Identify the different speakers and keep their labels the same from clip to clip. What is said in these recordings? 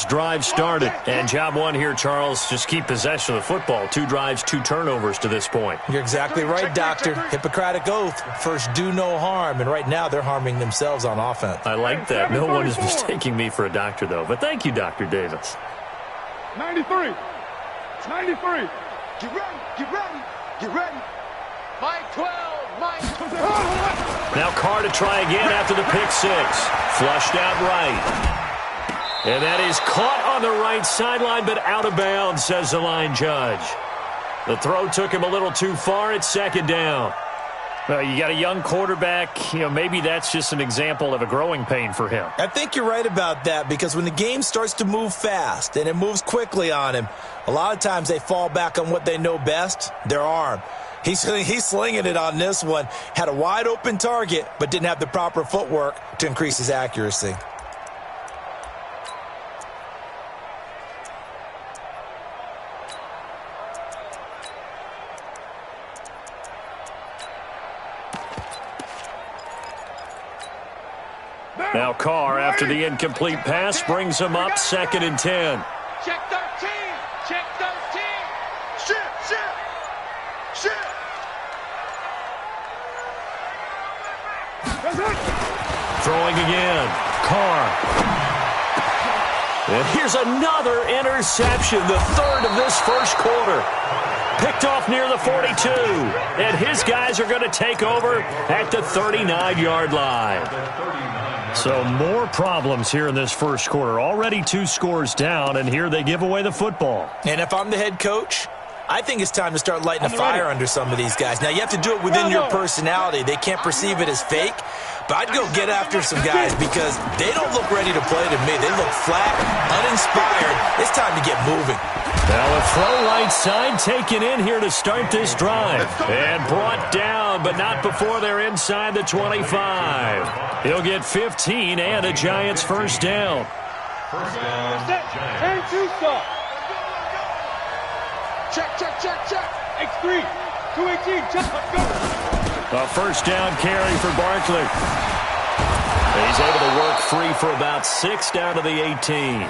Speaker 1: drive started. And job one here, Charles, just keep possession of the football. 2 drives, 2 turnovers to this point.
Speaker 2: You're exactly right, Doctor. Hippocratic oath. First, do no harm. And right now, they're harming themselves on offense.
Speaker 1: I like that. No one is mistaking me for a doctor, though. But thank you, Dr. Davis.
Speaker 3: 93. It's 93. Get ready. Get ready. Get ready. Mike 12. Mike 12.
Speaker 1: Now Carr to try again after the pick 6. Flushed out right. And that is caught on the right sideline, but out of bounds, says the line judge. The throw took him a little too far. It's 2nd down. Well, you got a young quarterback. Maybe that's just an example of a growing pain for him.
Speaker 2: I think you're right about that, because when the game starts to move fast and it moves quickly on him, a lot of times they fall back on what they know best, their arm. He's slinging it on this one. Had a wide open target, but didn't have the proper footwork to increase his accuracy.
Speaker 1: Now Carr, after the incomplete pass, brings him up 2nd and 10.
Speaker 3: Check 13. Check 13. Shit.
Speaker 1: Throwing again. Carr. And here's another interception, the 3rd of this first quarter. Picked off near the 42. And his guys are going to take over at the 39-yard line. So more problems here in this first quarter. Already 2 scores down, and here they give away the football.
Speaker 2: And if I'm the head coach, I think it's time to start lighting a fire under some of these guys. Now, you have to do it within your personality. They can't perceive it as fake. But I'd go get after some guys because they don't look ready to play to me. They look flat, uninspired. It's time to get moving.
Speaker 1: Now a throw right side taken in here to start this drive. And brought down, but not before they're inside the 25. He'll get 15 and a Giants first down.
Speaker 3: First down, Giants. 10-2 stop. Check. X3. 218. Check. Let's go.
Speaker 1: A first down carry for Barkley. He's able to work free for about 6 down to the 18.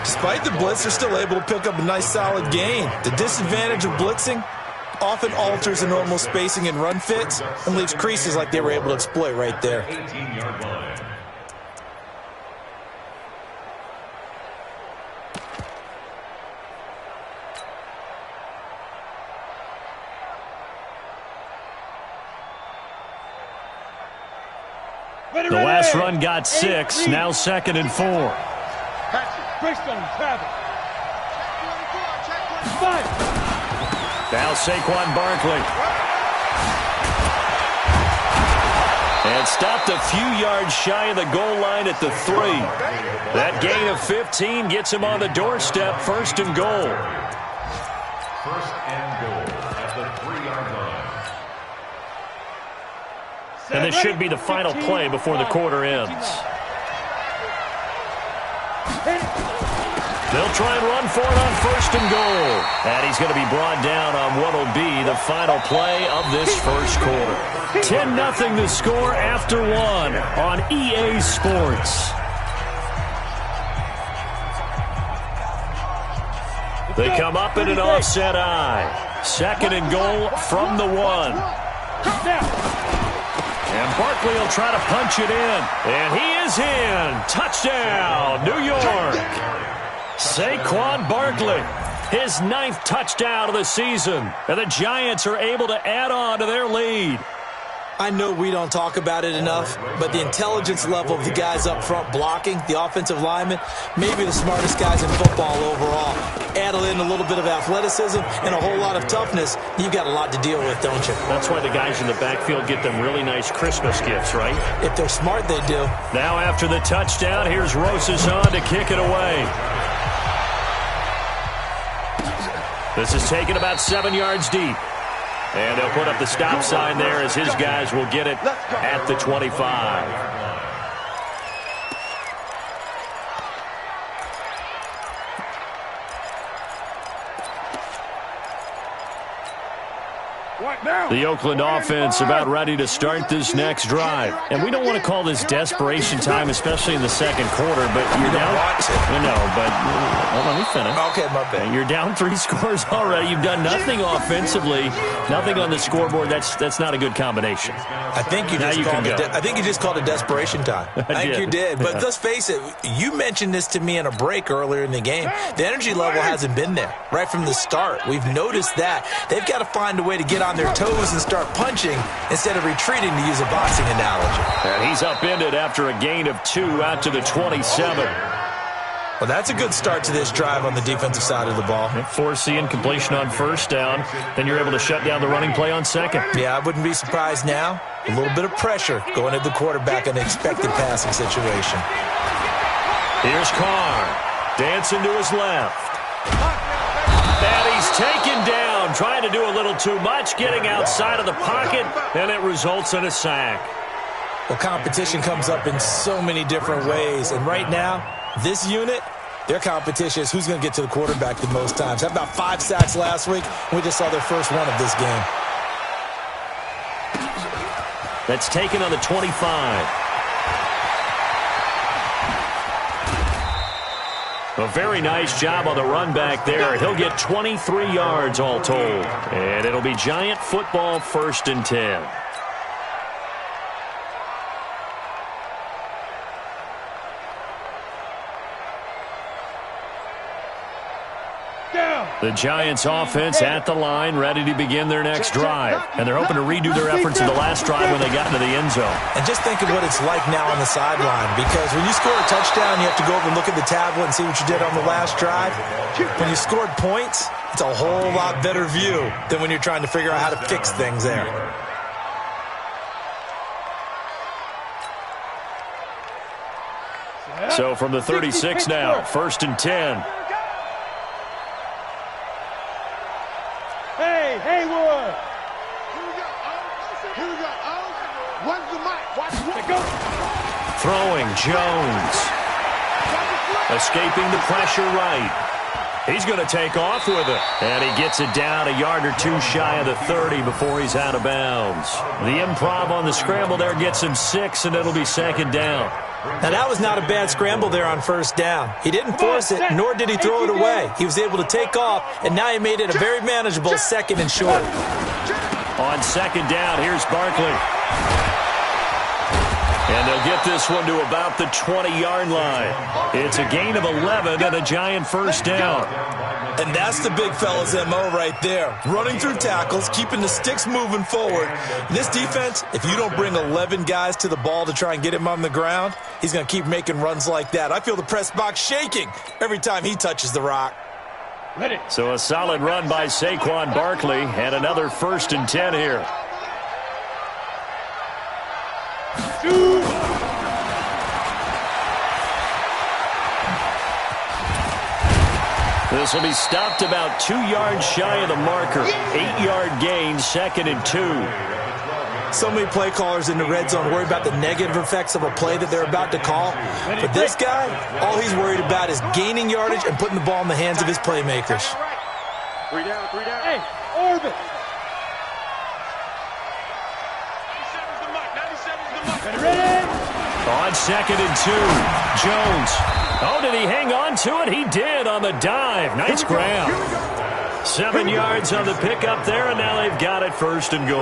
Speaker 2: Despite the blitz, they're still able to pick up a nice solid gain. The disadvantage of blitzing often alters the normal spacing and run fits and leaves creases like they were able to exploit right there.
Speaker 4: 18-yard line.
Speaker 1: The last run got 6, now 2nd and 4. Now Saquon Barkley. And stopped a few yards shy of the goal line at the 3. That gain of 15 gets him on the doorstep, 1st and goal.
Speaker 4: 1st and goal at the 3-yard line.
Speaker 1: And this should be the final play before the quarter ends. They'll try and run for it on 1st and goal. And he's going to be brought down on what will be the final play of this first quarter. 10-0 the score after 1 on EA Sports. They come up in an offset eye. 2nd and goal from the 1. And Barkley will try to punch it in. And he is in. Touchdown, New York. Saquon Barkley, his 9th touchdown of the season. And the Giants are able to add on to their lead.
Speaker 2: I know we don't talk about it enough, but the intelligence level of the guys up front blocking, the offensive linemen, maybe the smartest guys in football overall. Add in a little bit of athleticism and a whole lot of toughness, you've got a lot to deal with, don't you?
Speaker 1: That's why the guys in the backfield get them really nice Christmas gifts, right?
Speaker 2: If they're smart, they do.
Speaker 1: Now after the touchdown, here's Rosas on to kick it away. This is taken about 7 yards deep. And they'll put up the stop sign there as his guys will get it at the 25. The Oakland offense about ready to start this next drive. And we don't want to call this desperation time, especially in the second quarter, but you're down. No, but let me finish.
Speaker 2: Okay, my bad.
Speaker 1: You're down 3 scores already. You've done nothing offensively, nothing on the scoreboard. That's not a good combination.
Speaker 2: I think you just called it desperation time. I think you did. But let's face it, you mentioned this to me in a break earlier in the game. The energy level hasn't been there right from the start. We've noticed that. They've got to find a way to get on their toes and start punching instead of retreating, to use a boxing analogy.
Speaker 1: And he's upended after a gain of 2 out to the 27.
Speaker 2: Well, that's a good start to this drive on the defensive side of the ball.
Speaker 1: Force the incompletion on first down. Then you're able to shut down the running play on second.
Speaker 2: Yeah, I wouldn't be surprised now. A little bit of pressure going at the quarterback in an expected passing situation.
Speaker 1: Here's Carr. Dancing to his left. And he's taken down, trying to do a little too much, getting outside of the pocket, and it results in a sack.
Speaker 2: Well, competition comes up in so many different ways, and right now, this unit, their competition is who's going to get to the quarterback the most times. Had about 5 sacks last week, and we just saw their first one of this game.
Speaker 1: That's taken on the 25. A very nice job on the run back there. He'll get 23 yards all told. And it'll be Giant football, 1st and 10. The Giants offense at the line, ready to begin their next drive. And they're hoping to redo their efforts in the last drive when they got into the end zone.
Speaker 2: And just think of what it's like now on the sideline, because when you score a touchdown, you have to go over and look at the tablet and see what you did on the last drive. When you scored points, it's a whole lot better view than when you're trying to figure out how to fix things there.
Speaker 1: So from the 36 now, 1st and 10.
Speaker 3: Hey, Haywood. Here we go. What's the mic? Watch it. Go.
Speaker 1: Throwing Jones. Escaping the pressure right. He's going to take off with it. And he gets it down a yard or 2 shy of the 30 before he's out of bounds. The improv on the scramble there gets him 6, and it'll be 2nd down.
Speaker 2: Now, that was not a bad scramble there on first down. He didn't force it, nor did he throw it away. He was able to take off, and now he made it a very manageable 2nd and short.
Speaker 1: On 2nd down, here's Barkley. And they'll get this one to about the 20-yard line. It's a gain of 11 and a Giant 1st down.
Speaker 2: And that's the big fella's MO right there. Running through tackles, keeping the sticks moving forward. This defense, if you don't bring 11 guys to the ball to try and get him on the ground, he's going to keep making runs like that. I feel the press box shaking every time he touches the rock.
Speaker 1: So a solid run by Saquon Barkley, and another 1st and 10 here. This will be stopped about 2 yards shy of the marker. 8-yard gain, 2nd and 2.
Speaker 2: So many play callers in the red zone worry about the negative effects of a play that they're about to call. But this guy, all he's worried about is gaining yardage and putting the ball in the hands of his playmakers.
Speaker 3: 3 down. Hey, orbit. 97's the mic. Ready?
Speaker 1: On 2nd and 2, Jones. Oh, did he hang on to it? He did on the dive. Nice grab. 7 yards on the pickup there, and now they've got it 1st and goal.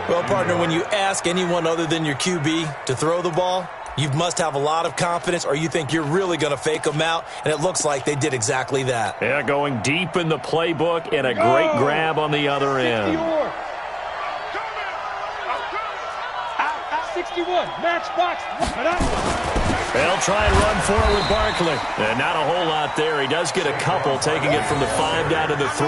Speaker 2: Well, partner, when you ask anyone other than your QB to throw the ball, you must have a lot of confidence, or you think you're really going to fake them out, and it looks like they did exactly that.
Speaker 1: Yeah, going deep in the playbook, and a great grab on the other end.
Speaker 3: 61, match box.
Speaker 1: They'll try and run for it with Barkley. And not a whole lot there. He does get a couple, taking it from the 5 down to the 3.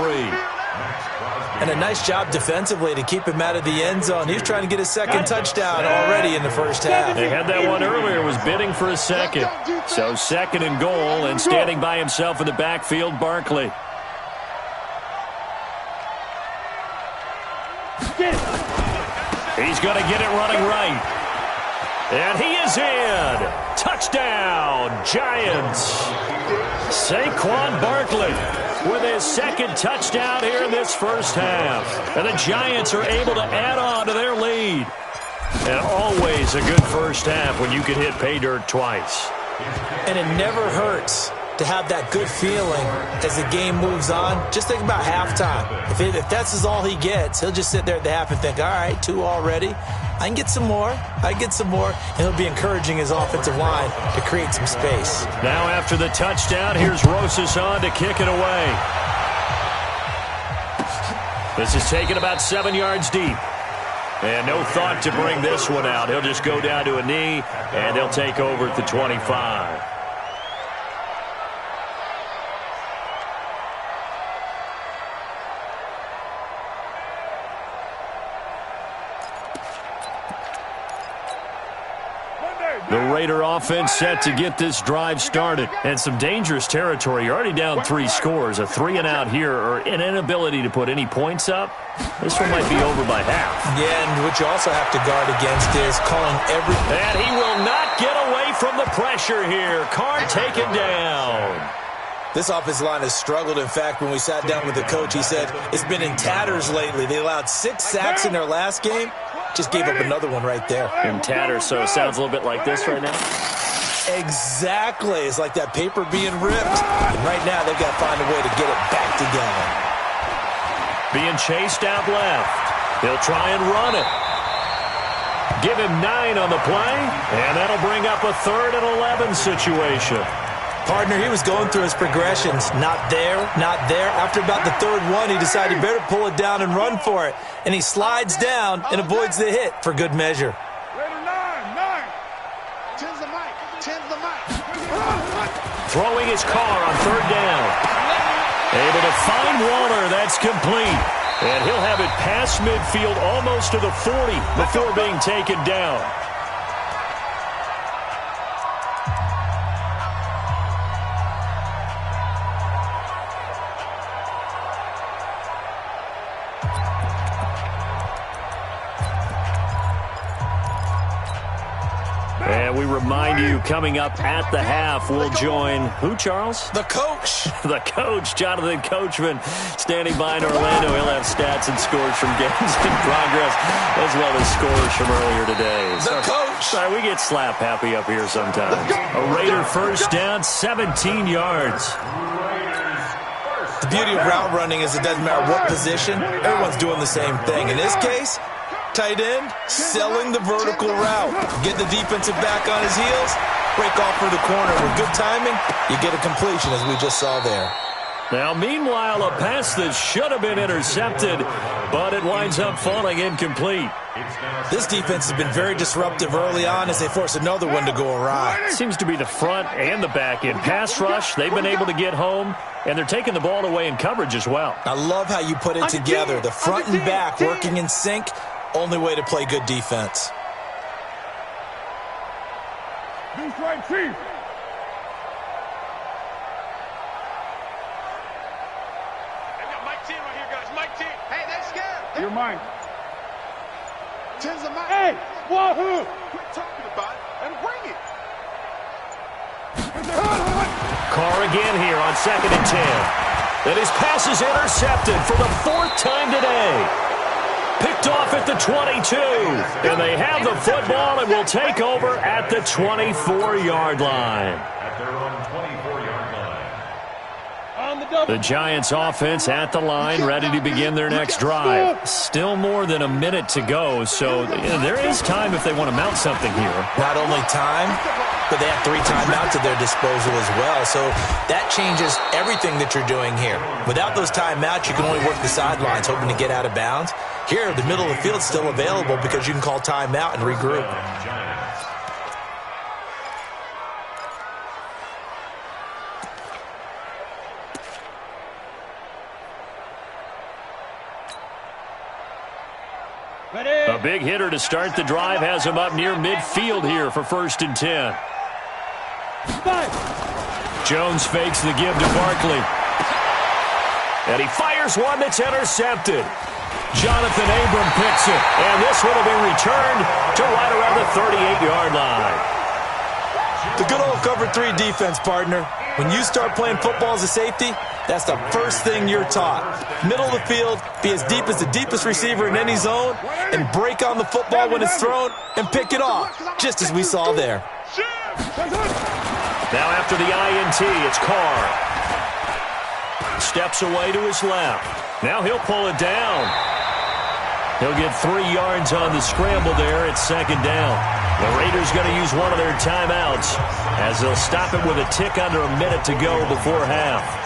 Speaker 2: And a nice job defensively to keep him out of the end zone. He was trying to get his 2nd touchdown already in the first half.
Speaker 1: They had that one earlier, was bidding for a 2nd. So 2nd and goal, and standing by himself in the backfield, Barkley. He's going to get it running right. And he is in. Touchdown, Giants. Saquon Barkley. with his second touchdown here in this first half. And the Giants are able to add on to their lead. And always a good first half when you can hit pay dirt twice.
Speaker 2: And it never hurts to have that good feeling as the game moves on. Just think about halftime. If that's all he gets, he'll just sit there at the half and think, all right, 2 already. I can get some more. And he'll be encouraging his offensive line to create some space.
Speaker 1: Now after the touchdown, here's Rosas on to kick it away. This is taken about 7 yards deep. And no thought to bring this one out. He'll just go down to a knee, and they'll take over at the 25. The Raider offense set to get this drive started. And some dangerous territory. You're already down 3 scores. A 3-and-out here or an inability to put any points up. This one might be over by half.
Speaker 2: Yeah, and what you also have to guard against is calling every...
Speaker 1: And he will not get away from the pressure here. Carr taken down.
Speaker 2: This offensive line has struggled. In fact, when we sat down with the coach, he said it's been in tatters lately. They allowed 6 sacks in their last game. Just gave up another one right there.
Speaker 1: In tatters, so it sounds a little bit like this right now.
Speaker 2: Exactly. It's like that paper being ripped. And right now, they've got to find a way to get it back together.
Speaker 1: Being chased out left. He'll try and run it. Give him 9 on the play, and that'll bring up a 3rd and 11 situation.
Speaker 2: Partner, he was going through his progressions. Not there, not there. After about the 3rd one, he decided he better pull it down and run for it. And he slides down and avoids the hit for good measure.
Speaker 1: Throwing his car on 3rd down. Able to find Waller. That's complete. And he'll have it past midfield almost to the 40 before being taken down. And we remind you, coming up at the half, we'll join who, Charles?
Speaker 2: The coach.
Speaker 1: The coach, Jonathan Coachman, standing by in Orlando. He'll have stats and scores from games in progress, as well as scores from earlier today.
Speaker 2: The coach.
Speaker 1: Sorry, we get slap happy up here sometimes. A Raider first down, 17 yards.
Speaker 2: The beauty of route running is it doesn't matter what position. Everyone's doing the same thing. In this case, tight end, selling the vertical route. Get the defensive back on his heels, break off for the corner. With good timing, you get a completion, as we just saw there.
Speaker 1: Now, meanwhile, a pass that should have been intercepted, but it winds up falling incomplete.
Speaker 2: This defense has been very disruptive early on as they force another one to go awry.
Speaker 1: Seems to be the front and the back end. Pass rush, they've been able to get home, and they're taking the ball away in coverage as well.
Speaker 2: I love how you put it together. The front and back working in sync. Only way to play good defense.
Speaker 3: Deuce right, Chief.
Speaker 5: They got Mike 10 right here, guys. Mike 10. Hey, they're scared.
Speaker 3: You're mine.
Speaker 5: 10's a Mike.
Speaker 3: Hey, wahoo!
Speaker 5: Quit talking about it and bring it.
Speaker 1: Carr again here on 2nd and 10. And his pass is intercepted for the 4th time today. Picked off at the 22. And they have the football and will take over at the 24-yard line.
Speaker 4: At their own 24-yard line.
Speaker 1: The Giants offense at the line, ready to begin their next drive. Still more than a minute to go, so there is time if they want to mount something here.
Speaker 2: Not only time, but they have 3 timeouts at their disposal as well. So that changes everything that you're doing here. Without those timeouts, you can only work the sidelines, hoping to get out of bounds. Here, the middle of the field is still available because you can call timeout and regroup.
Speaker 1: A big hitter to start the drive has him up near midfield here for 1st and 10. Jones fakes the give to Barkley. And he fires one that's intercepted. Jonathan Abram picks it. And this one will be returned to right around the 38-yard line.
Speaker 2: The good old cover 3 defense, partner. When you start playing football as a safety, that's the first thing you're taught. Middle of the field, be as deep as the deepest receiver in any zone, and break on the football when it's thrown and pick it off, just as we saw there.
Speaker 1: Now after the INT, it's Carr. Steps away to his left. Now he'll pull it down. He'll get 3 yards on the scramble there at second down. The Raiders going to use one of their timeouts as they'll stop it with a tick under a minute to go before half.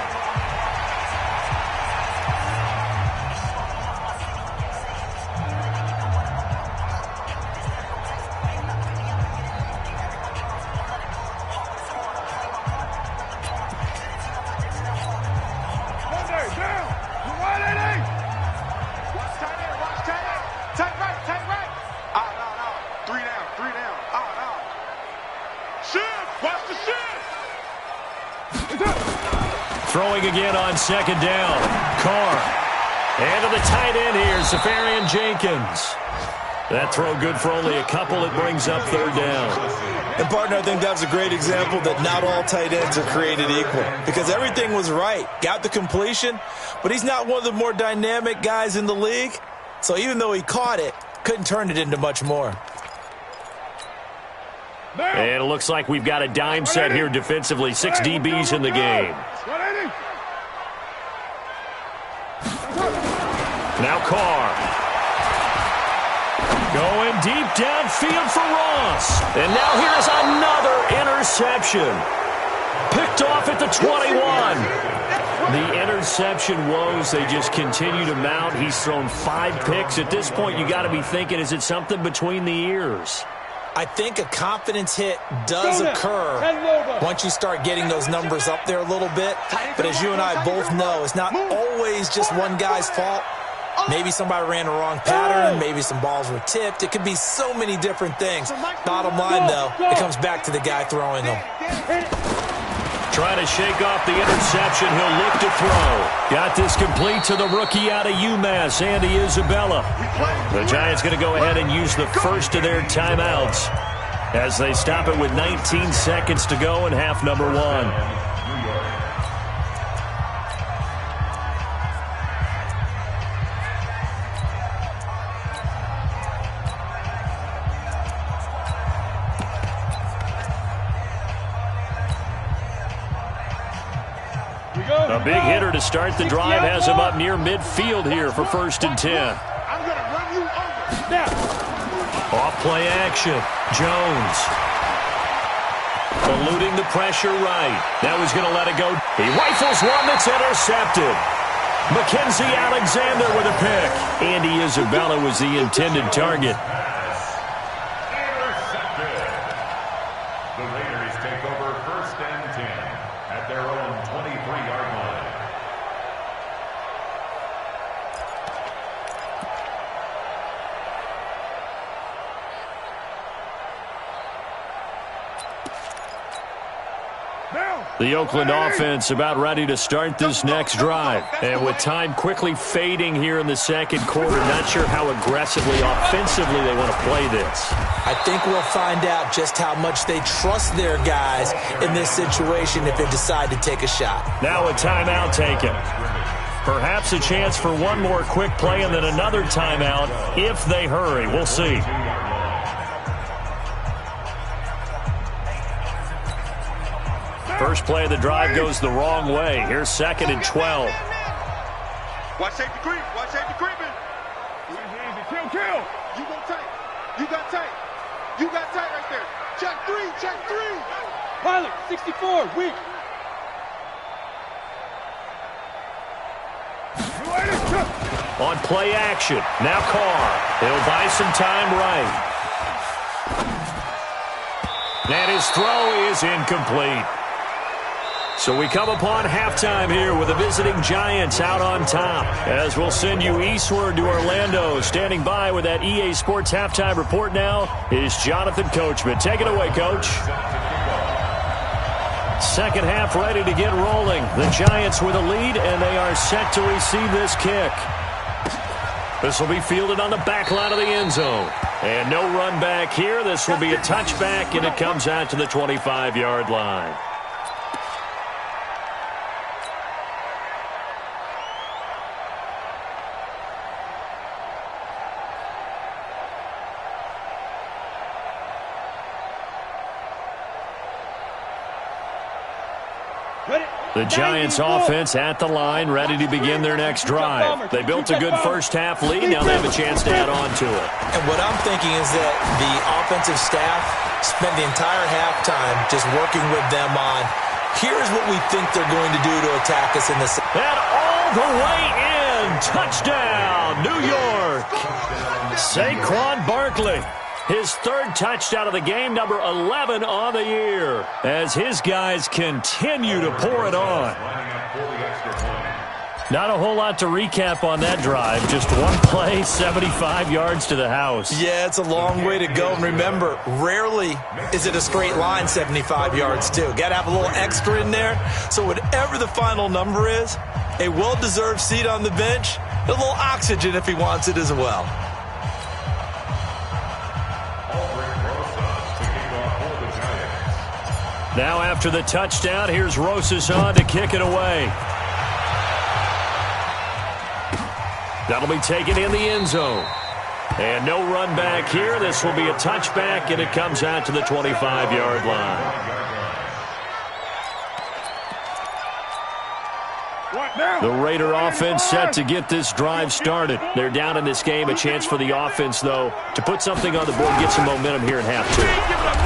Speaker 1: Throwing again on second down. Carr. And to the tight end here, Safarian Jenkins. That throw good for only a couple. It brings up third down.
Speaker 2: And, partner, I think that's a great example that not all tight ends are created equal. Because everything was right. Got the completion, but he's not one of the more dynamic guys in the league. So even though he caught it, couldn't turn it into much more.
Speaker 1: And it looks like we've got a dime set here defensively. 6 DBs in the game. Now Carr. Going deep downfield for Ross. And now here's another interception. Picked off at the 21. The interception woes, they just continue to mount. He's thrown 5 picks. At this point, you got to be thinking, is it something between the ears?
Speaker 2: I think a confidence hit does occur once you start getting those numbers up there a little bit. But as you and I both know, it's not always just one guy's fault. Maybe somebody ran the wrong pattern. Maybe some balls were tipped. It could be so many different things. Bottom line, though, it comes back to the guy throwing them.
Speaker 1: Trying to shake off the interception. He'll look to throw. Got this complete to the rookie out of UMass, Andy Isabella. The Giants going to go ahead and use the first of their timeouts as they stop it with 19 seconds to go in half number 1. A big hitter to start the drive has him up near midfield here for 1st and 10.
Speaker 3: I'm going to run you over.
Speaker 1: Off play action. Jones. Eluding the pressure right. Now he's going to let it go. He rifles one that's intercepted. Mackenzie Alexander with a pick. Andy Isabella was the intended target.
Speaker 4: The Raiders take over 1st and 10 at their own 23-yard line.
Speaker 1: The Oakland offense about ready to start this next drive. And with time quickly fading here in the second quarter, not sure how aggressively, offensively they want to play this.
Speaker 2: I think we'll find out just how much they trust their guys in this situation if they decide to take a shot.
Speaker 1: Now a timeout taken. Perhaps a chance for one more quick play and then another timeout if they hurry. We'll see. First play of the drive goes the wrong way. Here's 2nd and 12.
Speaker 5: Watch safety creep. Watch safety creeping.
Speaker 3: Easy. Kill.
Speaker 5: You go tight. You got tight. You got tight right there. Check 3. Check 3.
Speaker 3: Pilot, 64. Weak.
Speaker 1: On play action. Now Carr. He'll buy some time right. And his throw is incomplete. So we come upon halftime here with the visiting Giants out on top. As we'll send you eastward to Orlando. Standing by with that EA Sports halftime report now is Jonathan Coachman. Take it away, Coach. Second half ready to get rolling. The Giants with a lead, and they are set to receive this kick. This will be fielded on the back line of the end zone. And no run back here. This will be a touchback, and it comes out to the 25-yard line. The Giants offense at the line, ready to begin their next drive. They built a good first half lead. Now they have a chance to add on to it.
Speaker 2: And what I'm thinking is that the offensive staff spent the entire halftime just working with them on, here's what we think they're going to do to attack us in this.
Speaker 1: And all the way in. Touchdown, New York. Saquon Barkley. His third touchdown of the game, number 11 on the year, as his guys continue to pour it on. Not a whole lot to recap on that drive. Just one play, 75 yards to the house.
Speaker 2: Yeah, it's a long way to go. And remember, rarely is it a straight line 75 yards, too. Got to have a little extra in there. So whatever the final number is, a well-deserved seat on the bench, a little oxygen if he wants it as well.
Speaker 1: Now after the touchdown, here's Rosas on to kick it away. That'll be taken in the end zone. And no run back here. This will be a touchback, and it comes out to the 25-yard line. The Raider offense set to get this drive started. They're down in this game. A chance for the offense, though, to put something on the board, get some momentum here in half two.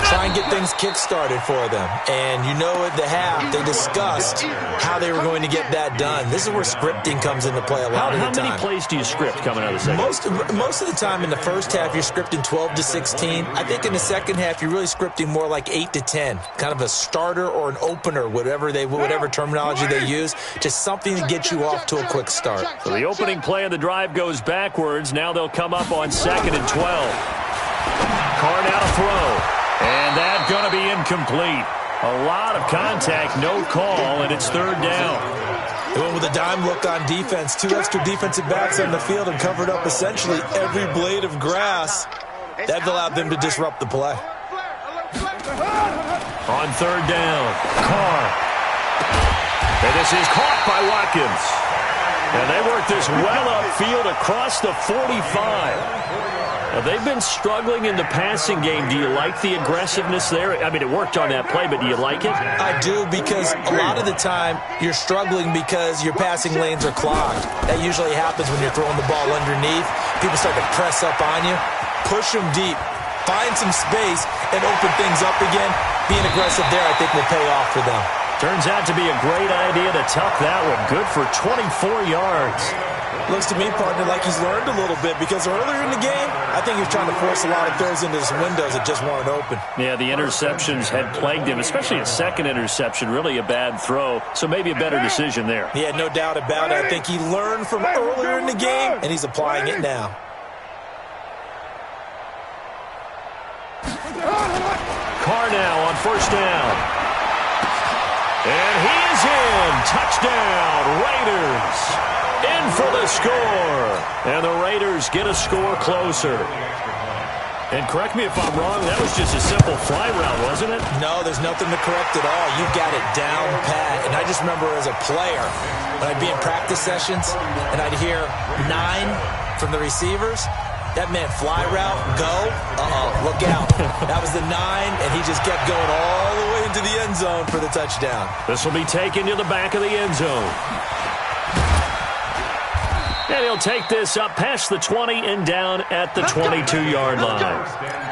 Speaker 2: Try and get things kick-started for them. And you know at the half, they discussed how they were going to get that done. This is where scripting comes into play a lot of the time.
Speaker 1: How many plays do you script coming out of the second?
Speaker 2: Most of the time in the first half, you're scripting 12 to 16. I think in the second half, you're really scripting more like 8 to 10. Kind of a starter or an opener, whatever terminology they use. Just something to get you off to a quick start.
Speaker 1: So the opening play of the drive goes backwards. Now they'll come up on 2nd and 12. Carr now to throw. And that's going to be incomplete. A lot of contact, no call, and it's 3rd down.
Speaker 2: They went with a dime look on defense. 2 extra defensive backs on the field and covered up essentially every blade of grass. That allowed them to disrupt the play.
Speaker 1: On 3rd down, Carr. And this is caught by Watkins. And they work this well upfield across the 45. Now, they've been struggling in the passing game. Do you like the aggressiveness there? I mean, it worked on that play, but do you like it?
Speaker 2: I do, because a lot of the time you're struggling because your passing lanes are clogged. That usually happens when you're throwing the ball underneath. People start to press up on you. Push them deep. Find some space and open things up again. Being aggressive there, I think, will pay off for them.
Speaker 1: Turns out to be a great idea to tuck that one. Good for 24 yards.
Speaker 2: Looks to me, partner, like he's learned a little bit, because earlier in the game, I think he was trying to force a lot of throws into his windows that just weren't open.
Speaker 1: Yeah, the interceptions had plagued him, especially a second interception, really a bad throw, so maybe a better decision there.
Speaker 2: Yeah, no doubt about it. I think he learned from earlier in the game, and he's applying it now.
Speaker 1: Carr now on 1st down. And he is in. Touchdown, Raiders. In for the score. And the Raiders get a score closer. And correct me if I'm wrong, that was just a simple fly route, wasn't it?
Speaker 2: No, there's nothing to correct at all. You got it down pat. And I just remember as a player, when I'd be in practice sessions and I'd hear 9 from the receivers, that meant fly route, go, look out. That was the 9, and he just kept going all the way into the end zone for the touchdown.
Speaker 1: This will be taken to the back of the end zone. And he'll take this up past the 20 and down at the 22-yard line.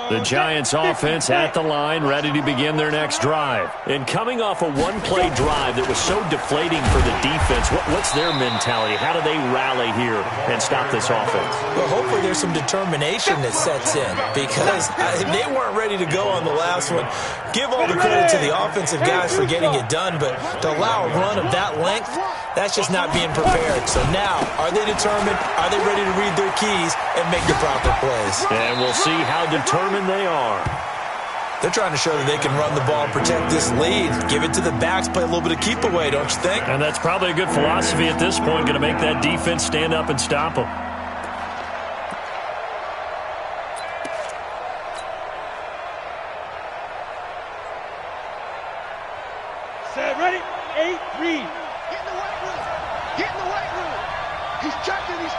Speaker 1: The Giants offense at the line, ready to begin their next drive. And coming off a one-play drive that was so deflating for the defense, what's their mentality? How do they rally here and stop this offense?
Speaker 2: Well, hopefully there's some determination that sets in, because they weren't ready to go on the last one. Give all the credit to the offensive guys for getting it done, but to allow a run of that length, that's just not being prepared. So now, are they determined? Are they ready to read their keys and make the proper plays?
Speaker 1: And we'll see how determined they are.
Speaker 2: They're trying to show that they can run the ball and protect this lead. Give it to the backs, play a little bit of keep away, don't you think?
Speaker 1: And that's probably a good philosophy at this point, going to make that defense stand up and stop them.
Speaker 3: Set, ready, 8, read.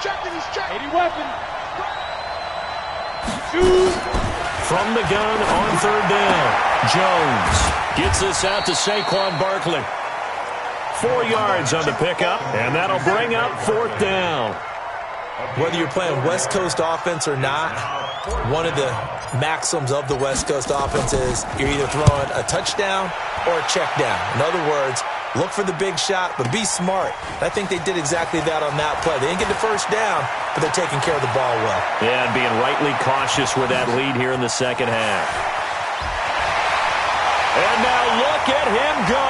Speaker 3: He's checking.
Speaker 5: 80 weapons.
Speaker 1: From the gun on third down. Jones gets this out to Saquon Barkley. 4 yards on the pickup, and that'll bring up fourth down.
Speaker 2: Whether you're playing West Coast offense or not, one of the maxims of the West Coast offense is you're either throwing a touchdown or a check down. In other words, look for the big shot, but be smart. I think they did exactly that on that play. They didn't get the first down, but they're taking care of the ball well.
Speaker 1: Yeah, and being rightly cautious with that lead here in the second half. And now look at him go.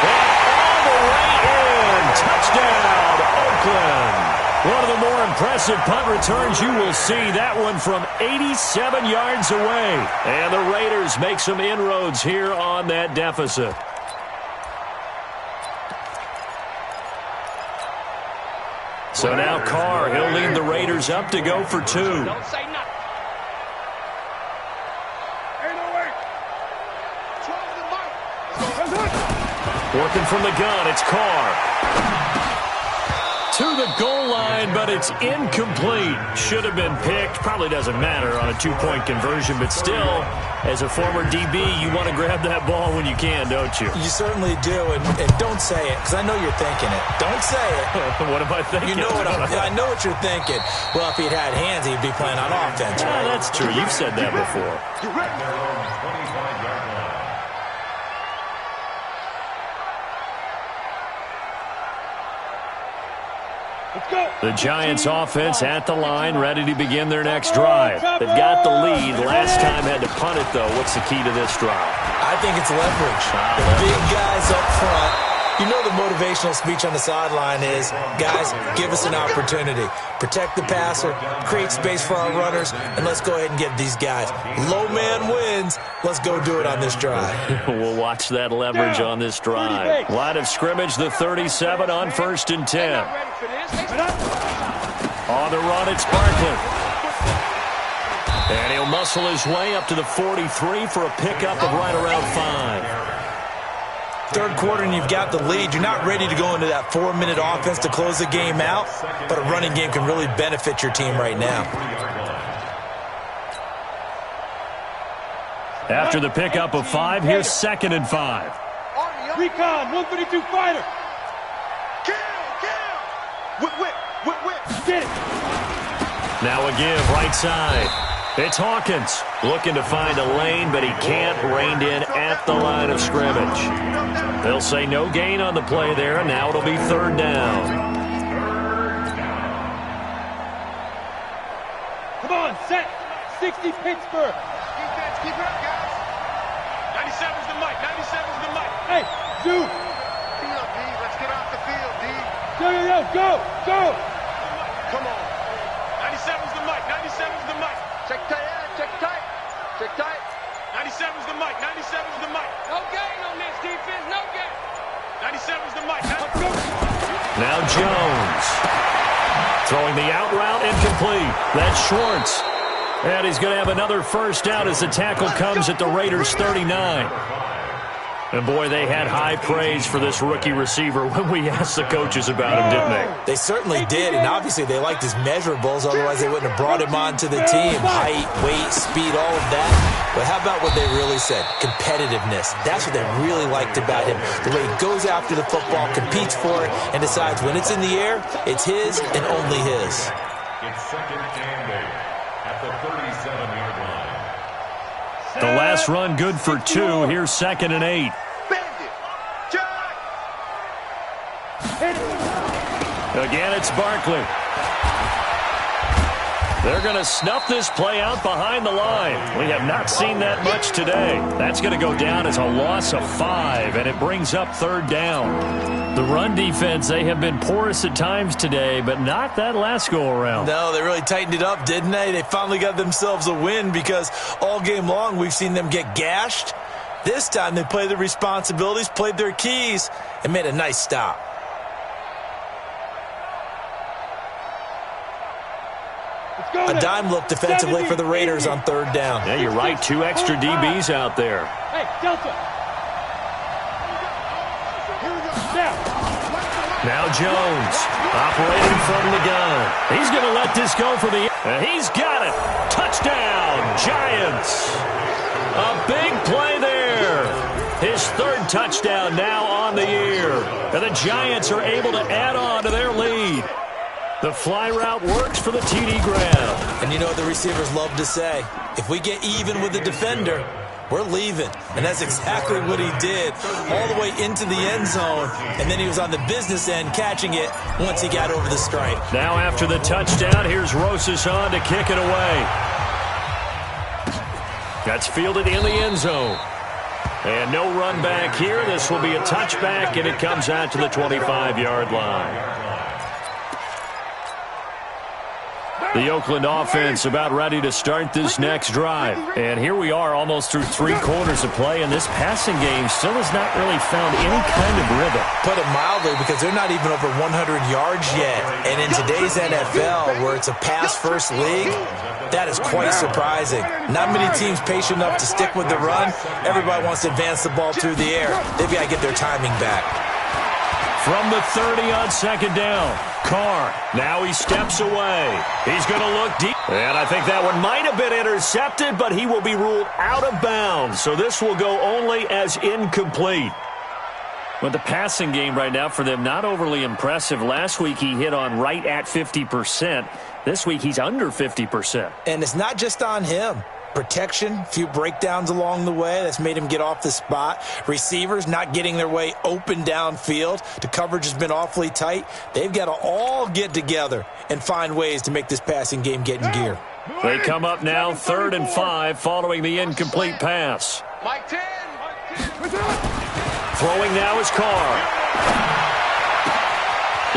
Speaker 1: And all the way in. Touchdown, Oakland. One of the more impressive punt returns you will see. That one from 87 yards away. And the Raiders make some inroads here on that deficit. So now Carr, he'll lead the Raiders up to go for 2.
Speaker 5: Don't say nothing.
Speaker 3: 808. 12 to Mike.
Speaker 1: Working from the gun, it's Carr. To the goal line, but it's incomplete. Should have been picked. Probably doesn't matter on a 2-point conversion, but still, as a former DB, you want to grab that ball when you can, don't you?
Speaker 2: You certainly do, and don't say it, because I know you're thinking it. Don't say it.
Speaker 1: What am I thinking?
Speaker 2: You know what I know what you're thinking. Well, if he'd had hands, he'd be playing on offense, right?
Speaker 1: Yeah, that's true. You've said that before.
Speaker 3: Get ready.
Speaker 4: Their own 25-yard line.
Speaker 3: Let's go.
Speaker 1: The Giants offense at the line, ready to begin their next drive. They've got the lead. Last time had to punt it, though. What's the key to this drive?
Speaker 2: I think it's leverage. The big guys up front. You know the motivational speech on the sideline is, guys, give us an opportunity. Protect the passer, create space for our runners, and let's go ahead and get these guys. Low man wins. Let's go do it on this drive.
Speaker 1: We'll watch that leverage on this drive. Line of scrimmage, the 37 on 1st and 10.
Speaker 5: Not ready for this.
Speaker 1: On the run, it's Barkley. And he'll muscle his way up to the 43 for a pickup of right around 5.
Speaker 2: Third quarter and you've got the lead. You're not ready to go into that 4-minute offense to close the game out, but a running game can really benefit your team right now.
Speaker 1: After the pickup of 5, here's 2nd and 5.
Speaker 5: Recon, 132 fighter.
Speaker 3: Kill. Whip.
Speaker 5: Get it.
Speaker 1: Now a give, right side. It's Hawkins looking to find a lane, but he can't. Reined in at the line of scrimmage. They'll say no gain on the play there, and now it'll be 3rd down.
Speaker 5: Come on, set. 60 Pittsburgh.
Speaker 3: Defense, keep it up, guys.
Speaker 5: 97's the mic. 97's the mic. Hey, Zoo.
Speaker 3: Field, D. Let's get off the field, D.
Speaker 5: Go.
Speaker 3: Come on.
Speaker 5: 97's the mic. 97's the mic.
Speaker 3: Check tight.
Speaker 5: 97's the mic. 97's the mic. No gain on this defense. No gain. 97's the mic.
Speaker 1: Now Jones. Throwing the out route, incomplete. That's Schwartz. And he's going to have another first down as the tackle comes at the Raiders' 39. And, boy, they had high praise for this rookie receiver when we asked the coaches about him, didn't they?
Speaker 2: They certainly did, and obviously they liked his measurables, otherwise they wouldn't have brought him onto the team. Height, weight, speed, all of that. But how about what they really said? Competitiveness. That's what they really liked about him. The way he goes after the football, competes for it, and decides when it's in the air, it's his and only his.
Speaker 4: It's 2nd and 8 at the 37-yard line.
Speaker 1: The last run good for 2. Here's 2nd and 8.
Speaker 3: Bandit. Jack.
Speaker 1: Again, it's Barkley. They're going to snuff this play out behind the line. We have not seen that much today. That's going to go down as a loss of 5, and it brings up 3rd down. The run defense, they have been porous at times today, but not that last go-around.
Speaker 2: No, they really tightened it up, didn't they? They finally got themselves a win because all game long we've seen them get gashed. This time they played their responsibilities, played their keys, and made a nice stop. A dime look defensively for the Raiders on 3rd down.
Speaker 1: Yeah, you're right. 2 extra DBs out there.
Speaker 5: Hey, Delta.
Speaker 3: Here we go.
Speaker 5: Now.
Speaker 1: Now Jones, operating from the gun. He's going to let this go for the... And he's got it. Touchdown, Giants. A big play there. His third touchdown now on the year. And the Giants are able to add on to their lead. The fly route works for the TD grab.
Speaker 2: And you know what the receivers love to say? If we get even with the defender, we're leaving. And that's exactly what he did, all the way into the end zone. And then he was on the business end catching it once he got over the stripe.
Speaker 1: Now after the touchdown, here's Rosas on to kick it away. That's fielded in the end zone. And no run back here. This will be a touchback, and it comes out to the 25-yard line. The Oakland offense about ready to start this next drive. And here we are almost through 3 quarters of play, and this passing game still has not really found any kind of rhythm.
Speaker 2: Put it mildly, because they're not even over 100 yards yet. And in today's NFL, where it's a pass-first league, that is quite surprising. Not many teams patient enough to stick with the run. Everybody wants to advance the ball through the air. They've got to get their timing back.
Speaker 1: From the 30 on second down, Carr, now he steps away. He's going to look deep. And I think that one might have been intercepted, but he will be ruled out of bounds. So this will go only as incomplete. With the passing game right now for them, not overly impressive. Last week he hit on right at 50%. This week he's under 50%.
Speaker 2: And it's not just on him. Protection, a few breakdowns along the way. That's made him get off the spot. Receivers not getting their way open downfield. The coverage has been awfully tight. They've got to all get together and find ways to make this passing game get in gear.
Speaker 1: They come up now 3rd and 5 following the incomplete pass.
Speaker 5: Mike 10.
Speaker 1: Throwing now is Carr.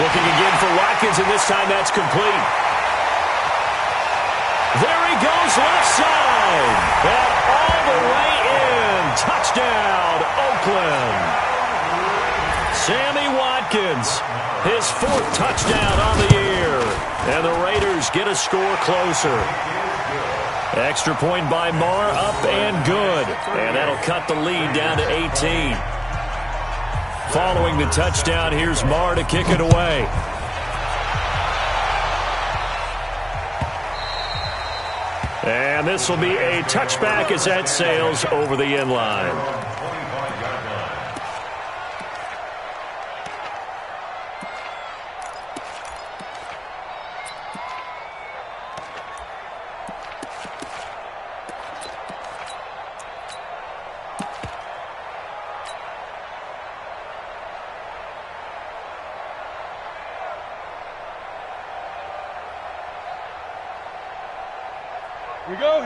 Speaker 1: Looking again for Watkins, and this time that's complete. There he goes left side. And all the way in. Touchdown, Oakland. Sammy Watkins, his 4th touchdown on the year. And the Raiders get a score closer. Extra point by Marr, up and good. And that'll cut the lead down to 18. Following the touchdown, here's Marr to kick it away. And this will be a touchback as that sails over the end line.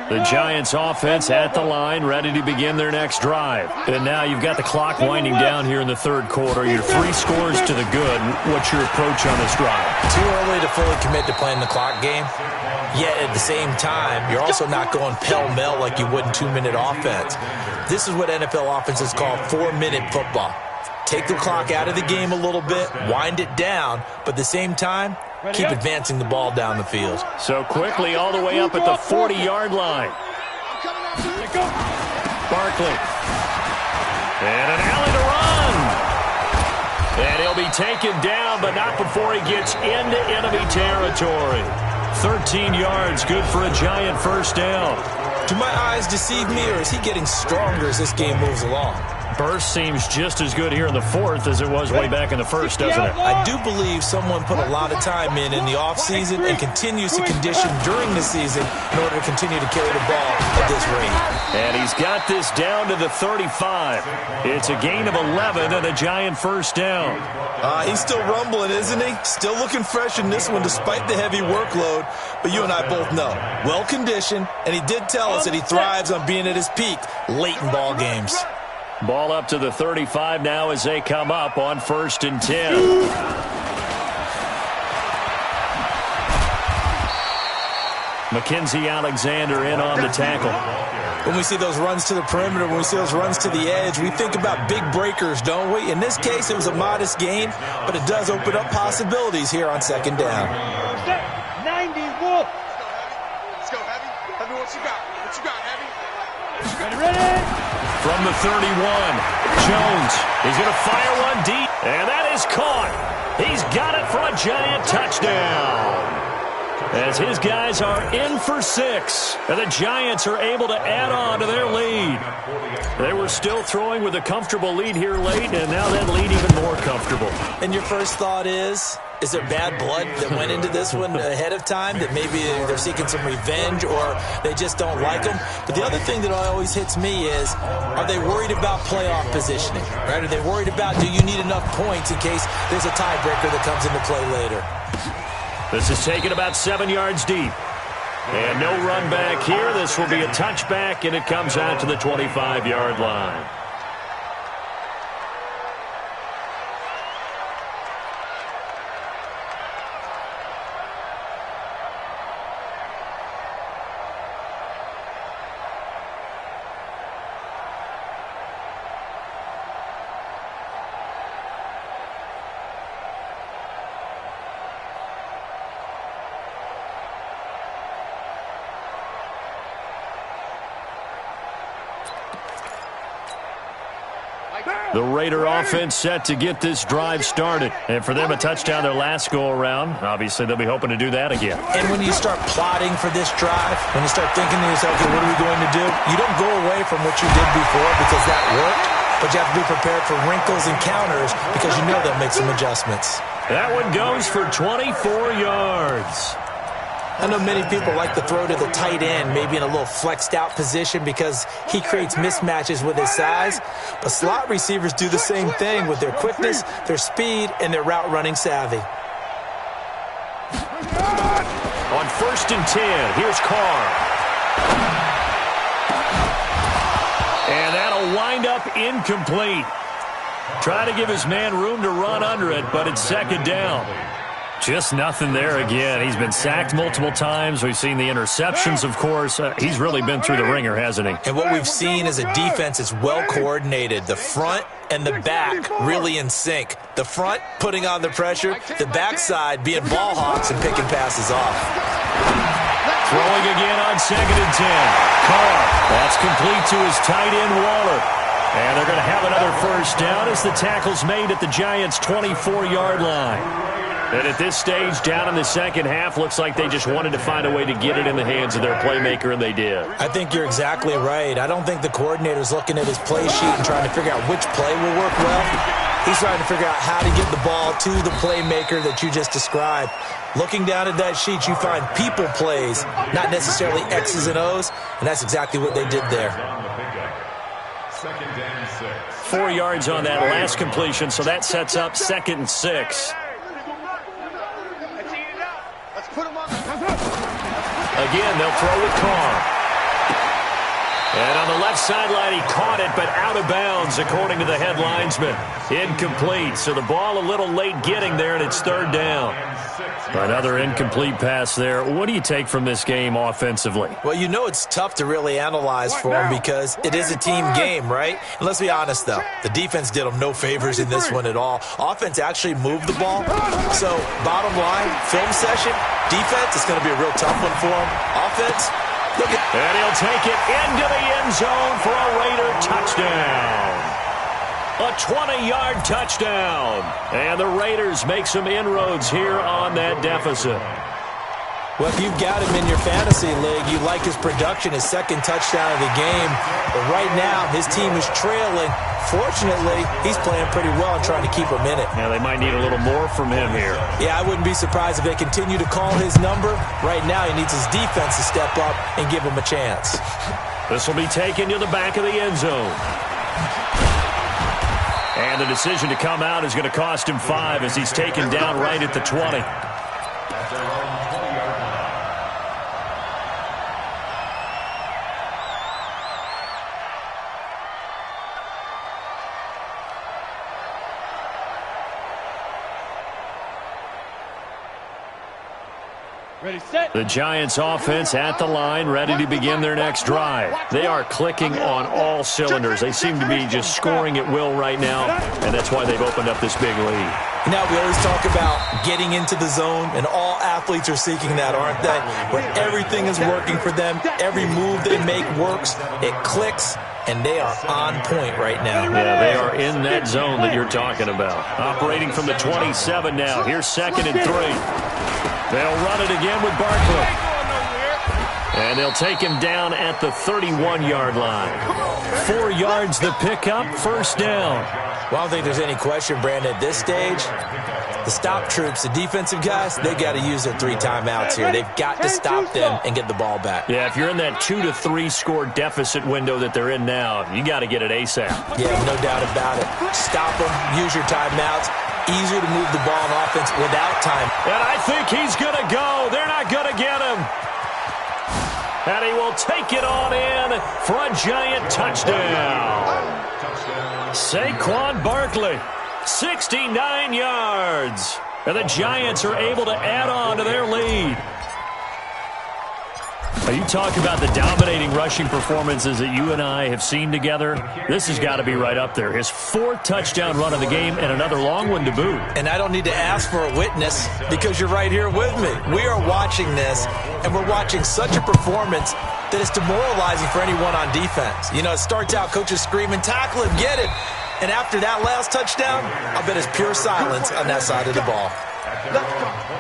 Speaker 1: The Giants offense at the line, ready to begin their next drive. And now you've got the clock winding down here in the 3rd quarter. You're 3 scores to the good. What's your approach on this drive?
Speaker 2: Too early to fully commit to playing the clock game. Yet at the same time, you're also not going pell-mell like you would in 2-minute offense. This is what NFL offenses call 4-minute football. Take the clock out of the game a little bit, wind it down, but at the same time, keep advancing the ball down the field.
Speaker 1: So quickly all the way up at the 40-yard line. Barkley. And an alley to run. And he'll be taken down, but not before he gets into enemy territory. 13 yards, good for a Giant first down.
Speaker 2: Do my eyes deceive me, or is he getting stronger as this game moves along?
Speaker 1: Burst seems just as good here in the 4th as it was way back in the 1st, doesn't it?
Speaker 2: I do believe someone put a lot of time in the offseason and continues to condition during the season in order to continue to carry the ball at this rate.
Speaker 1: And he's got this down to the 35. It's a gain of 11 and a Giant first down.
Speaker 2: He's still rumbling, isn't he? Still looking fresh in this one despite the heavy workload. But you and I both know, well-conditioned, and he did tell us that he thrives on being at his peak late in ball games.
Speaker 1: Ball up to the 35 now as they come up on 1st and 10. Mackenzie Alexander in on the tackle.
Speaker 2: When we see those runs to the perimeter, when we see those runs to the edge, we think about big breakers, don't we? In this case, it was a modest gain, but it does open up possibilities here on 2nd down.
Speaker 3: 90 Wolf. Let's go, Heavy. Heavy, what you got? What you got, Heavy? Ready?
Speaker 1: From the 31, Jones. He's going to fire one deep, and that is caught. He's got it for a Giant touchdown. As his guys are in for 6. And the Giants are able to add on to their lead. They were still throwing with a comfortable lead here late, and now that lead even more comfortable.
Speaker 2: And your first thought is there bad blood that went into this one ahead of time, that maybe they're seeking some revenge or they just don't like them? But the other thing that always hits me is, are they worried about playoff positioning? Right? Are they worried about, do you need enough points in case there's a tiebreaker that comes into play later?
Speaker 1: This is taken about 7 yards deep. And no run back here. This will be a touchback, and it comes out to the 25-yard line. The Raider offense set to get this drive started. And for them, a touchdown their last go-around. Obviously, they'll be hoping to do that again.
Speaker 2: And when you start plotting for this drive, when you start thinking to yourself, okay, what are we going to do? You don't go away from what you did before because that worked, but you have to be prepared for wrinkles and counters because you know they'll make some adjustments.
Speaker 1: That one goes for 24 yards.
Speaker 2: I know many people like to throw to the tight end, maybe in a little flexed out position because he creates mismatches with his size. But slot receivers do the same thing with their quickness, their speed, and their route running savvy.
Speaker 1: On 1st and 10, here's Carr. And that'll wind up incomplete. Try to give his man room to run under it, but it's 2nd down. Just nothing there again. He's been sacked multiple times. We've seen the interceptions, of course. He's really been through the ringer, hasn't he?
Speaker 2: And what we've seen is a defense that's well coordinated. The front and the back really in sync. The front putting on the pressure, the backside being ball hawks and picking passes off.
Speaker 1: Throwing again on 2nd and 10. Carr, that's complete to his tight end, Waller. And they're going to have another first down as the tackle's made at the Giants' 24-yard line. And at this stage, down in the second half, looks like they just wanted to find a way to get it in the hands of their playmaker, and they did.
Speaker 2: I think you're exactly right. I don't think the coordinator's looking at his play sheet and trying to figure out which play will work well. He's trying to figure out how to get the ball to the playmaker that you just described. Looking down at that sheet, you find people plays, not necessarily X's and O's, and that's exactly what they did there.
Speaker 1: 4 yards on that last completion, so that sets up 2nd and 6. Again, they'll throw with Carr. And on the left sideline, he caught it, but out of bounds, according to the head linesman. Incomplete, so the ball a little late getting there, and it's 3rd down. Another incomplete pass there. What do you take from this game offensively?
Speaker 2: Well, you know it's tough to really analyze for them because it is a team game, right? And let's be honest, though. The defense did them no favors in this one at all. Offense actually moved the ball. So, bottom line, film session, defense, it's going to be a real tough one for them. Offense, look at...
Speaker 1: And he'll take it into the end zone for a Raider touchdown. A 20-yard touchdown. And the Raiders make some inroads here on that deficit.
Speaker 2: Well, if you've got him in your fantasy league, you like his production, his 2nd touchdown of the game. But right now, his team is trailing. Fortunately, he's playing pretty well and trying to keep him in it.
Speaker 1: Yeah, they might need a little more from him here.
Speaker 2: Yeah, I wouldn't be surprised if they continue to call his number. Right now, he needs his defense to step up and give him a chance.
Speaker 1: This will be taken to the back of the end zone. And the decision to come out is going to cost him 5 as he's taken down right at the 20.
Speaker 5: Ready, set.
Speaker 1: The Giants offense at the line, ready to begin their next drive. They are clicking on all cylinders. They seem to be just scoring at will right now, and that's why they've opened up this big lead.
Speaker 2: Now, we always talk about getting into the zone, and all athletes are seeking that, aren't they? Where everything is working for them, every move they make works, it clicks, and they are on point right now.
Speaker 1: Yeah, they are in that zone that you're talking about. Operating from the 27 now. Here's 2nd and 3. They'll run it again with Barkley. And they'll take him down at the 31-yard line. 4 yards the pickup, 1st down.
Speaker 2: Well, I don't think there's any question, Brandon, at this stage, the stop troops, the defensive guys, they got to use their 3 timeouts here. They've got to stop them and get the ball back.
Speaker 1: Yeah, if you're in that 2 to 3 score deficit window that they're in now, you got to get it ASAP.
Speaker 2: Yeah, no doubt about it. Stop them, use your timeouts. Easier to move the ball on offense without time.
Speaker 1: And I think he's going to go. They're not going to get him. And he will take it on in for a Giant touchdown. Saquon Barkley, 69 yards. And the Giants are able to add on to their lead. Now, you talk about the dominating rushing performances that you and I have seen together. This has got to be right up there. His 4th touchdown run of the game and another long one to boot.
Speaker 2: And I don't need to ask for a witness because you're right here with me. We are watching this, and we're watching such a performance that it's demoralizing for anyone on defense. You know, it starts out coaches screaming, tackle him, get him. And after that last touchdown, I bet it's pure silence on that side of the ball.
Speaker 3: Let's go.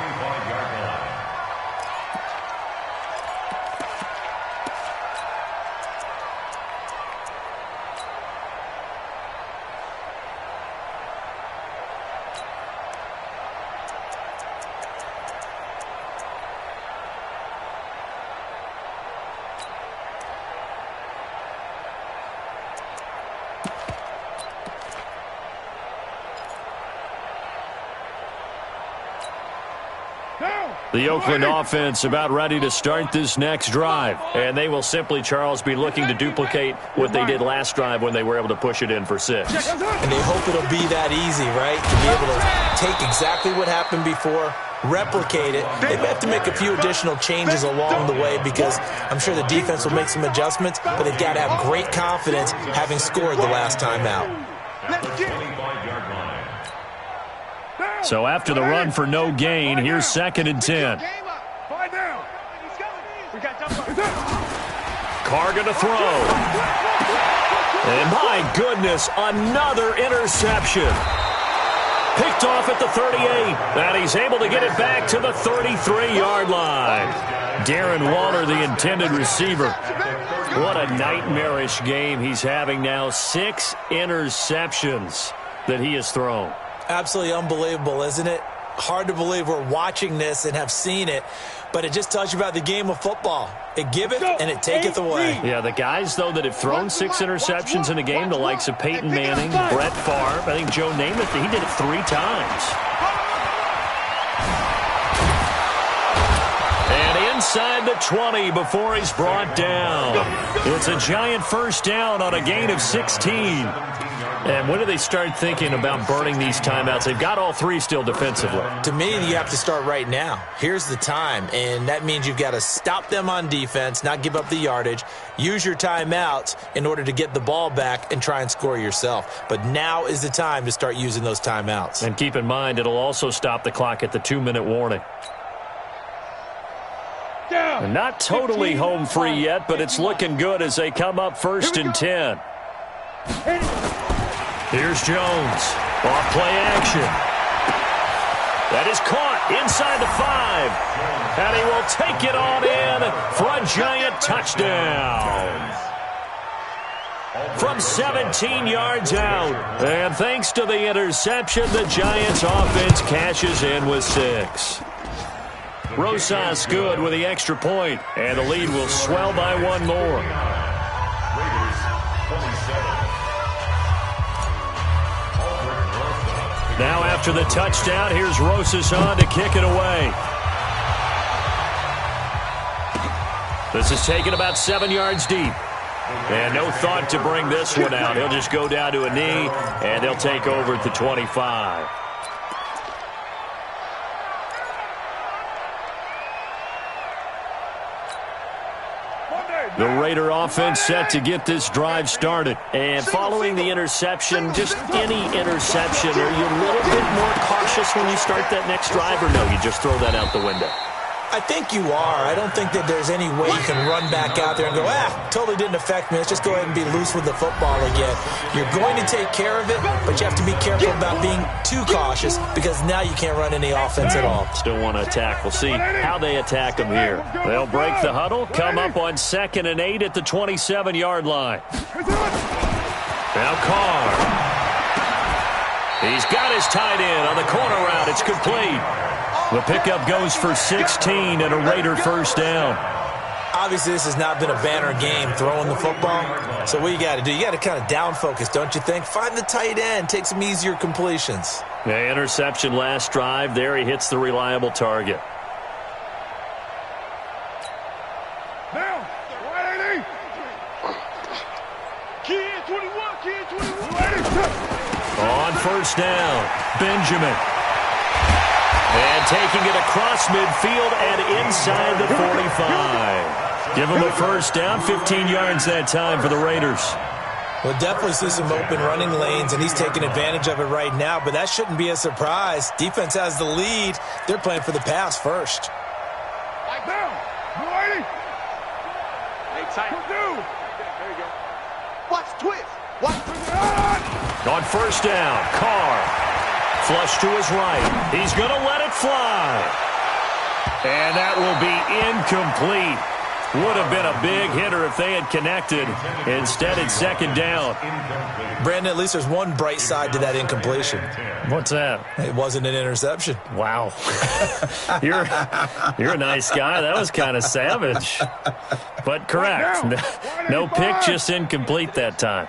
Speaker 1: The Oakland offense about ready to start this next drive. And they will simply, Charles, be looking to duplicate what they did last drive when they were able to push it in for 6.
Speaker 2: And they hope it'll be that easy, right? To be able to take exactly what happened before, replicate it. They may have to make a few additional changes along the way because I'm sure the defense will make some adjustments, but they've got to have great confidence having scored the last time out.
Speaker 1: So after the run for no gain, here's 2nd and 10. Carr going to throw. And my goodness, another interception. Picked off at the 38, and he's able to get it back to the 33-yard line. Darren Waller, the intended receiver. What a nightmarish game he's having now. 6 interceptions that he has thrown.
Speaker 2: Absolutely unbelievable, isn't it? Hard to believe we're watching this and have seen it, but it just tells you about the game of football. It giveth and it taketh away.
Speaker 1: Yeah, the guys, though, that have thrown 6 interceptions in a game, the likes of Peyton Manning, Brett Favre, I think Joe Namath, he did it 3 times. And inside the 20 before he's brought down. It's a Giant 1st down on a gain of 16. And when do they start thinking about burning these timeouts? They've got all 3 still defensively.
Speaker 2: To me, you have to start right now. Here's the time, and that means you've got to stop them on defense, not give up the yardage, use your timeouts in order to get the ball back and try and score yourself. But now is the time to start using those timeouts.
Speaker 1: And keep in mind, it'll also stop the clock at the 2-minute warning. And not totally home free yet, but it's looking good as they come up 1st and 10. Here's Jones. Off play action. That is caught inside the 5. And he will take it on in for a Giant touchdown. From 17 yards out. And thanks to the interception, the Giants offense cashes in with 6. Rosas good with the extra point, and the lead will swell by 1 more. Now after the touchdown, here's Rosas on to kick it away. This is taken about 7 yards deep. And no thought to bring this one out. He'll just go down to a knee, and they'll take over at the 25. The Raider offense set to get this drive started. And following the interception, just any interception, are you a little bit more cautious when you start that next drive, or no, you just throw that out the window?
Speaker 2: I think you are. I don't think that there's any way you can run back out there and go, totally didn't affect me. Let's just go ahead and be loose with the football again. You're going to take care of it, but you have to be careful about being too cautious because now you can't run any offense at all.
Speaker 1: Still want to attack. We'll see how they attack them here. They'll break the huddle, come up on 2nd and 8 at the 27-yard line. Now Carr. He's got his tight end on the corner route. It's complete. The pickup goes for 16 and a Raider first down.
Speaker 2: Obviously, this has not been a banner game throwing the football. So what you got to do, you got to kind of down focus, don't you think? Find the tight end, take some easier completions.
Speaker 1: The interception last drive. There he hits the reliable target.
Speaker 3: Now, 180. Kid 21, kid 21.
Speaker 1: On first down, Benjamin. And taking it across midfield and inside the 45. Give him a first down, 15 yards that time for the Raiders.
Speaker 2: We'll definitely see some open running lanes, and he's taking advantage of it right now, but that shouldn't be a surprise. Defense has the lead. They're playing for the pass first.
Speaker 3: Like down. 180.
Speaker 5: Hey, tight.
Speaker 3: There you go. Watch twist. Watch twist.
Speaker 1: On first down, Carr. Flush to his right. He's going to let it fly. And that will be incomplete. Would have been a big hitter if they had connected. Instead, it's 2nd down.
Speaker 2: Brandon, at least there's one bright side to that incompletion.
Speaker 1: What's that?
Speaker 2: It wasn't an interception.
Speaker 1: Wow. You're a nice guy. That was kind of savage. But correct. No pick, just incomplete that time.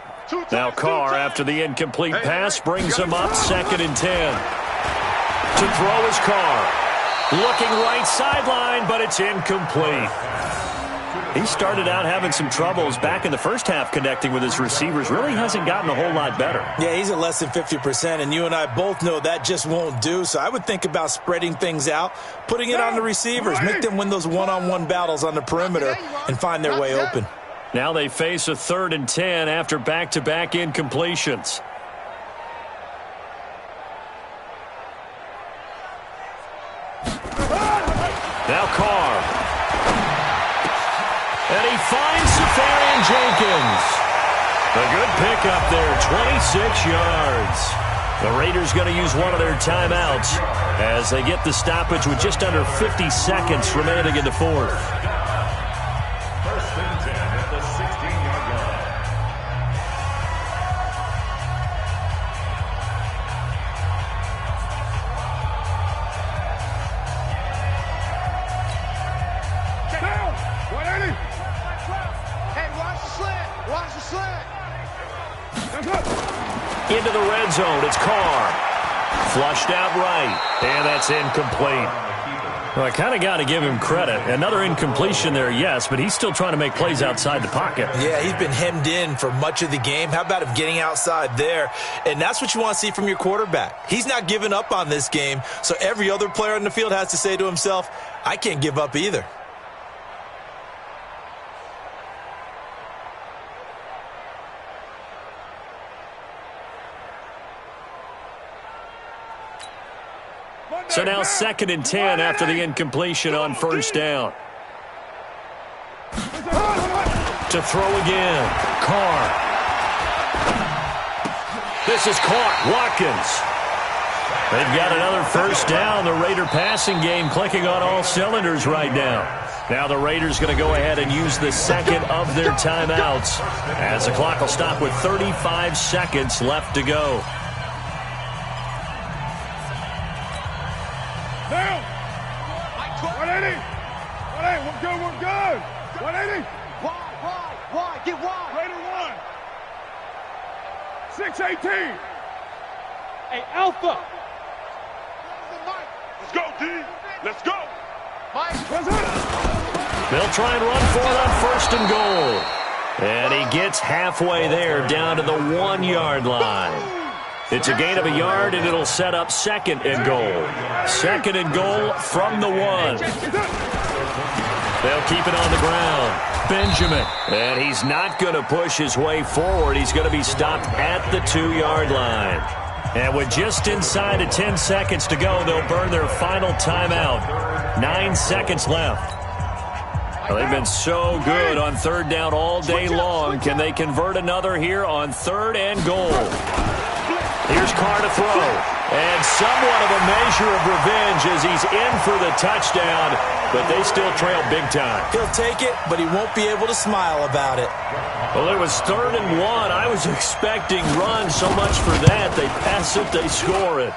Speaker 1: Now Carr, after the incomplete pass, brings him up 2nd and 10. To throw is Carr. Looking right sideline, but it's incomplete. He started out having some troubles back in the first half connecting with his receivers. Really hasn't gotten a whole lot better.
Speaker 2: Yeah, he's at less than 50%, and you and I both know that just won't do. So I would think about spreading things out, putting it on the receivers, make them win those one-on-one battles on the perimeter, and find their way open.
Speaker 1: Now they face a 3rd and 10 after back-to-back incompletions. Now Carr. And he finds Safarian Jenkins. A good pickup there, 26 yards. The Raiders going to use one of their timeouts as they get the stoppage with just under 50 seconds remaining in the 4th.
Speaker 4: First and 10 at the 16-yard line.
Speaker 3: Down. 180.
Speaker 5: Hey, watch the slant. Watch the slant.
Speaker 3: That's up.
Speaker 1: Into the red zone, it's Carr. Flushed out right, and that's incomplete. Well, I kind of got to give him credit. Another incompletion there, yes, but he's still trying to make plays outside the pocket.
Speaker 2: Yeah, he's been hemmed in for much of the game. How about him getting outside there? And that's what you want to see from your quarterback. He's not giving up on this game, so every other player on the field has to say to himself, I can't give up either.
Speaker 1: So now 2nd and 10 after the incompletion on first down. To throw again, Carr. This is caught, Watkins. They've got another first down. The Raider passing game clicking on all cylinders right now. Now the Raiders going to go ahead and use the second of their timeouts as the clock will stop with 35 seconds left to go.
Speaker 3: Down. 180. 180. We're good. We're good. 180.
Speaker 5: Wide. Get wide.
Speaker 3: Raider 1. 618.
Speaker 5: Hey, Alpha.
Speaker 3: Let's go, D. Let's go.
Speaker 5: Mike.
Speaker 3: Let's hit it.
Speaker 1: They'll try and run for it on 1st and goal. And he gets halfway there down to the 1-yard line. It's a gain of a yard, and it'll set up 2nd and goal. 2nd and goal from the 1. They'll keep it on the ground. Benjamin. And he's not going to push his way forward. He's going to be stopped at the 2-yard line. And with just inside of 10 seconds to go, they'll burn their final timeout. 9 seconds left. Well, they've been so good on third down all day long. Can they convert another here on third and goal? Here's Carr to throw. And somewhat of a measure of revenge as he's in for the touchdown, but they still trail big time.
Speaker 2: He'll take it, but he won't be able to smile about it.
Speaker 1: Well, it was 3rd and 1. I was expecting run, so much for that. They pass it, they score it.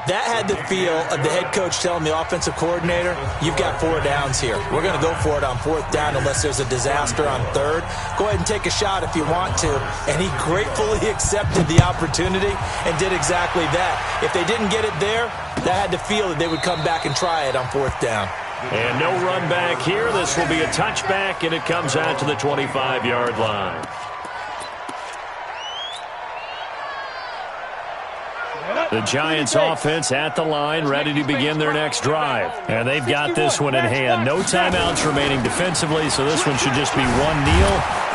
Speaker 2: That had the feel of the head coach telling the offensive coordinator, you've got 4 downs here. We're going to go for it on 4th down unless there's a disaster on 3rd. Go ahead and take a shot if you want to. And he gratefully accepted the opportunity and did exactly that. If they didn't get it there, that had the feel that they would come back and try it on 4th down.
Speaker 1: And no run back here. This will be a touchback, and it comes out to the 25-yard line. The Giants offense at the line, ready to begin their next drive. And they've got this one in hand. No timeouts remaining defensively, so this one should just be one kneel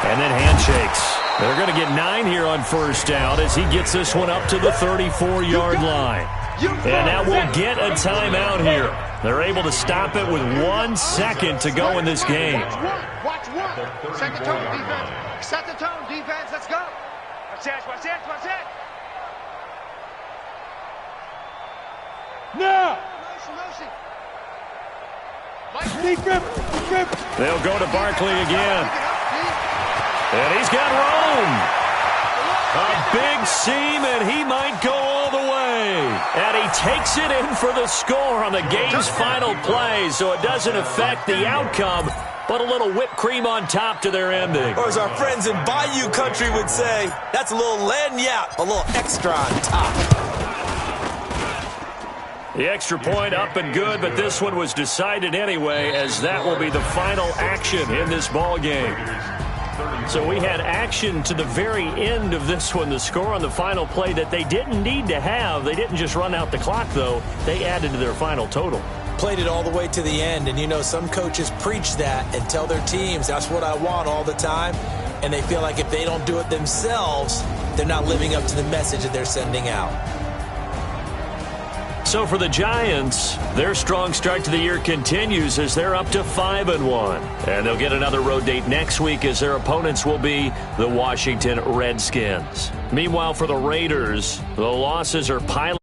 Speaker 1: and then handshakes. They're going to get 9 here on 1st down as he gets this one up to the 34-yard line. And that will get a timeout here. They're able to stop it with 1 second to go in this game.
Speaker 3: Watch one. Set the tone, defense. Set the tone, defense. Let's go. Watch that, watch that, watch that. Now!
Speaker 1: They'll go to Barkley again. And he's got room. A big seam, and he might go all the way. And he takes it in for the score on the game's final play, so it doesn't affect the outcome, but a little whipped cream on top to their ending.
Speaker 2: Or as our friends in Bayou Country would say, that's a little lagniappe, a little extra on top.
Speaker 1: The extra point up and good, but this one was decided anyway, as that will be the final action in this ball game. So we had action to the very end of this one, the score on the final play that they didn't need to have. They didn't just run out the clock, though. They added to their final total.
Speaker 2: Played it all the way to the end, and you know some coaches preach that and tell their teams that's what I want all the time, and they feel like if they don't do it themselves, they're not living up to the message that they're sending out.
Speaker 1: So for the Giants, their strong start to the year continues as they're up to 5-1. And they'll get another road date next week as their opponents will be the Washington Redskins. Meanwhile, for the Raiders, the losses are piling